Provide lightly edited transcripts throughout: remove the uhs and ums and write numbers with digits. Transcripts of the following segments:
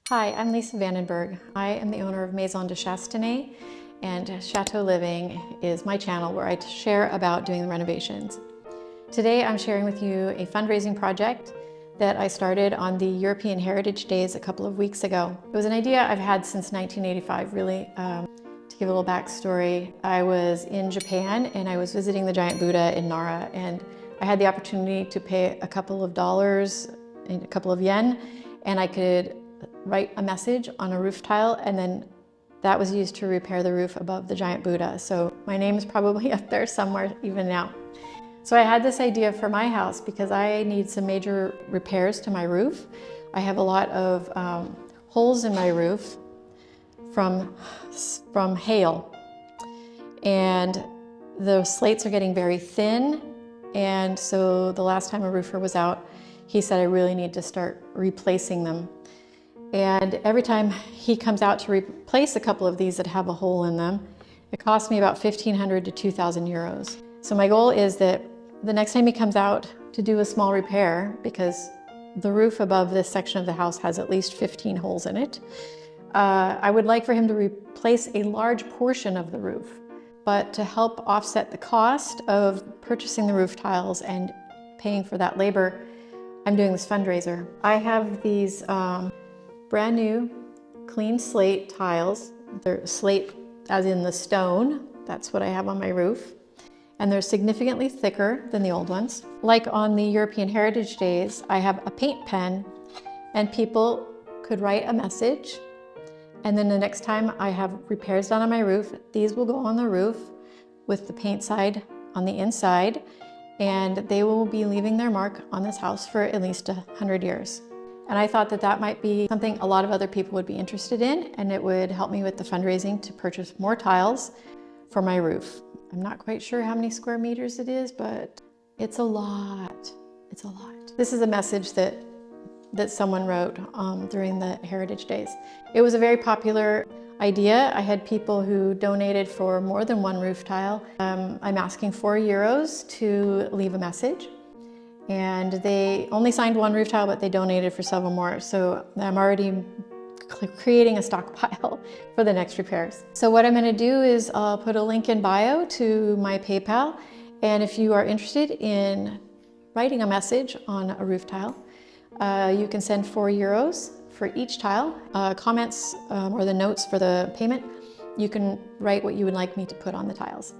Hi, I'm Lisa Vandenberg. I am the owner of Maison de Chastenay, and Chateau Living is my channel where I share about doing the renovations. Today I'm sharing with you a fundraising project that I started on the European Heritage Days a couple of weeks ago. It was an idea I've had since 1985, really. To give a little backstory, I was in Japan and I was visiting the giant Buddha in Nara, and I had the opportunity to pay a couple of dollars and a couple of yen, and I could write a message on a roof tile, and then that was used to repair the roof above the giant Buddha. So my name is probably up there somewhere even now. So I had this idea for my house because I need some major repairs to my roof. I have a lot of holes in my roof from hail, and the slates are getting very thin. And so the last time a roofer was out, he said I really need to start replacing them. And every time he comes out to replace a couple of these that have a hole in them, it costs me about 1,500 to 2,000 euros. So my goal is that the next time he comes out to do a small repair, because the roof above this section of the house has at least 15 holes in it, I would like for him to replace a large portion of the roof. But to help offset the cost of purchasing the roof tiles and paying for that labor, I'm doing this fundraiser. I have these brand new clean slate tiles. They're slate as in the stone. That's what I have on my roof. And they're significantly thicker than the old ones. Like on the European Heritage Days, I have a paint pen, and people could write a message, and then the next time I have repairs done on my roof, these will go on the roof with the paint side on the inside, and they will be leaving their mark on this house for at least 100 years. And I thought that that might be something a lot of other people would be interested in, and it would help me with the fundraising to purchase more tiles for my roof. I'm not quite sure how many square meters it is, but it's a lot. It's a lot. This is a message that someone wrote during the Heritage Days. It was a very popular idea. I had people who donated for more than one roof tile. I'm asking €4 to leave a message. And they only signed one roof tile, but they donated for several more. So I'm already creating a stockpile for the next repairs. So what I'm gonna do is I'll put a link in bio to my PayPal. And if you are interested in writing a message on a roof tile, you can send €4 for each tile. Comments or the notes for the payment, you can write what you would like me to put on the tiles.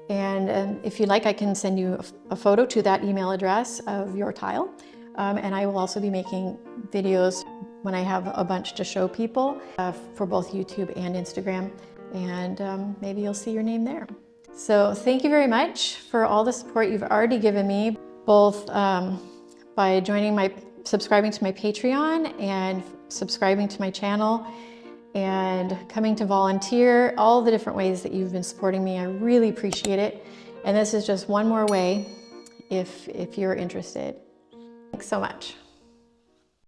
And if you'd like, I can send you a photo to that email address of your tile. And I will also be making videos when I have a bunch to show people for both YouTube and Instagram. And maybe you'll see your name there. So thank you very much for all the support you've already given me, both by subscribing to my Patreon and subscribing to my channel, and coming to volunteer, all the different ways that you've been supporting me. I really appreciate it. And this is just one more way if you're interested. Thanks so much.